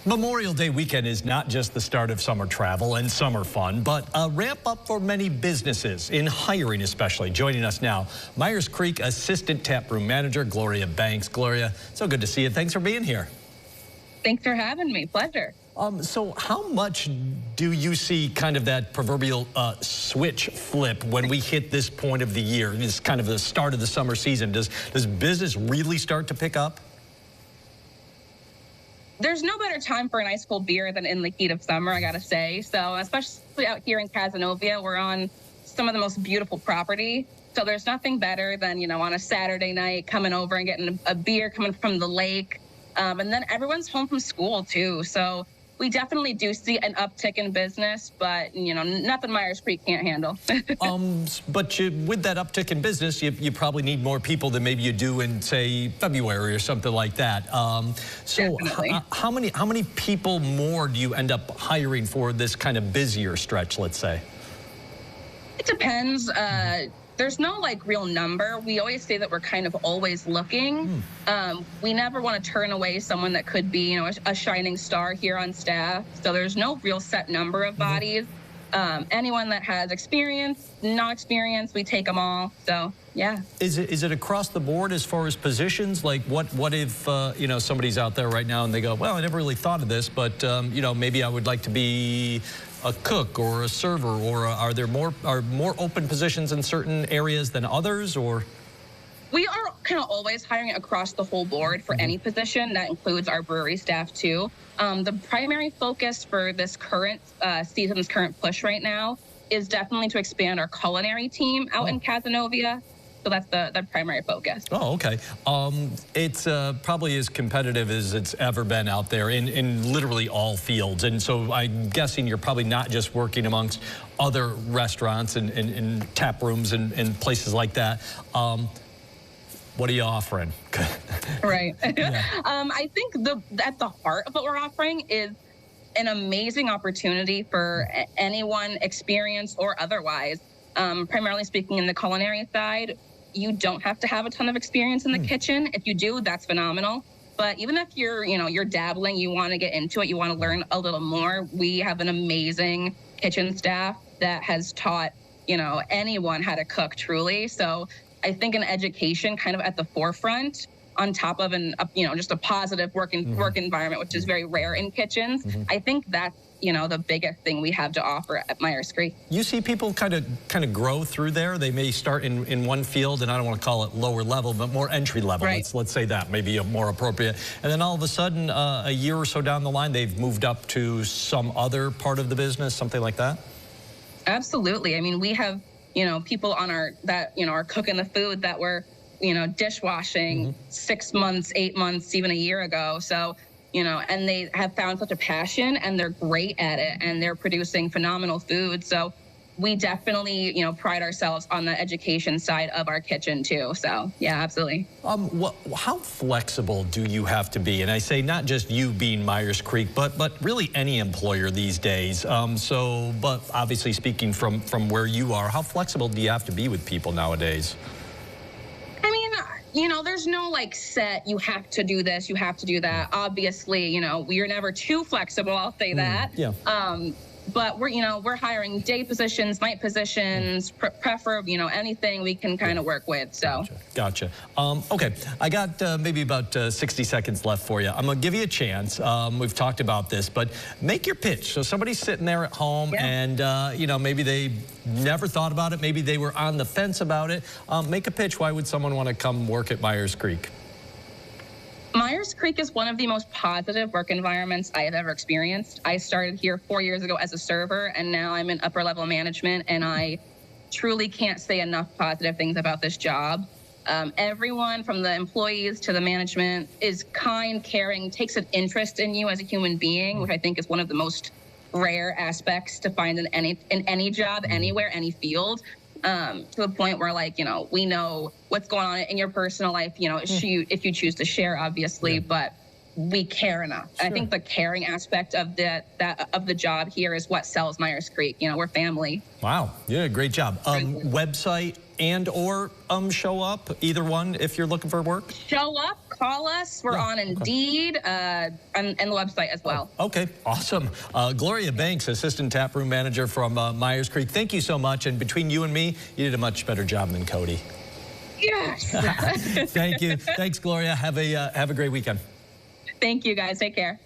Memorial Day weekend is not just the start of summer travel and summer fun, but a ramp up for many businesses, in hiring especially. Joining us now, Myers Creek Assistant Taproom Manager, Gloria Banks. Gloria, so good to see you. Thanks for being here. Thanks for having me. Pleasure. So how much do you see kind of that proverbial switch flip when we hit this point of the year? This kind of the start of the summer season. Does business really start to pick up? There's no better time for an ice cold beer than in the heat of summer, I gotta say. So especially out here in Cazenovia, we're on some of the most beautiful property. So there's nothing better than, on a Saturday night coming over and getting a beer coming from the lake. And then everyone's home from school too. So we definitely do see an uptick in business, but, nothing Myers Creek can't handle. But with that uptick in business, you probably need more people than maybe you do in, say, February or something like that. So how many people more do you end up hiring for this kind of busier stretch, let's say? It depends. There's no real number. We always say that we're kind of always looking. We never want to turn away someone that could be, a shining star here on staff. So there's no real set number of bodies. Anyone that has experience, no experience, we take them all. So yeah. Is it across the board as far as positions? Like what if somebody's out there right now and they go, well, I never really thought of this, but maybe I would like to be a cook or a server, or are there more open positions in certain areas than others, or? We are kind of always hiring across the whole board for any position. That includes our brewery staff too. The primary focus for this current season's current push right now is definitely to expand our culinary team out in Cazenovia. So that's the primary focus. Oh, okay. It's probably as competitive as it's ever been out there in literally all fields. And so I'm guessing you're probably not just working amongst other restaurants and tap rooms and places like that. What are you offering? Right. Yeah. I think at the heart of what we're offering is an amazing opportunity for anyone, experienced or otherwise. Primarily speaking in the culinary side, you don't have to have a ton of experience in the kitchen. If you do, that's phenomenal. But even if you're dabbling, you want to get into it, you want to learn a little more, we have an amazing kitchen staff that has taught, anyone how to cook truly. So I think an education kind of at the forefront, on top of just a positive work environment, which is very rare in kitchens. I think that's the biggest thing we have to offer at Myers Creek. You see people kind of grow through there. They may start in one field, and I don't want to call it lower level, but more entry level. Right. Let's say that maybe more appropriate. And then all of a sudden, a year or so down the line, they've moved up to some other part of the business, something like that. Absolutely. I mean, we have people on are cooking the food that were dishwashing 6 months, 8 months, even a year ago. So, and they have found such a passion and they're great at it and they're producing phenomenal food. So we definitely, pride ourselves on the education side of our kitchen too. So yeah, absolutely. How flexible do you have to be? And I say not just you being Myers Creek, but really any employer these days. But obviously speaking from where you are, how flexible do you have to be with people nowadays? There's no set, you have to do this, you have to do that. Obviously, we are never too flexible, I'll say that. Yeah. But we're hiring day positions, night positions, prefer, anything we can kind of work with. So. Gotcha. Okay, I got maybe about 60 seconds left for you. I'm gonna give you a chance. We've talked about this, but make your pitch. So somebody's sitting there at home and, maybe they never thought about it. Maybe they were on the fence about it. Make a pitch. Why would someone want to come work at Myers Creek? Myers Creek is one of the most positive work environments I have ever experienced. I started here 4 years ago as a server, and now I'm in upper level management, and I truly can't say enough positive things about this job. Everyone from the employees to the management is kind, caring, takes an interest in you as a human being, which I think is one of the most rare aspects to find in any job, anywhere, any field. To the point where we know what's going on in your personal life, if you choose to share, obviously, but we care enough. Sure. I think the caring aspect of the job here is what sells Myers Creek. We're family. Wow. Yeah, great job. Website, and or show up? Either one if you're looking for work? Show up, call us. We're on Indeed and the website as well. Okay, awesome. Gloria Banks, Assistant Taproom Manager from Myers Creek, thank you so much. And between you and me, you did a much better job than Cody. Yes. Thank you. Thanks, Gloria. Have a great weekend. Thank you, guys. Take care.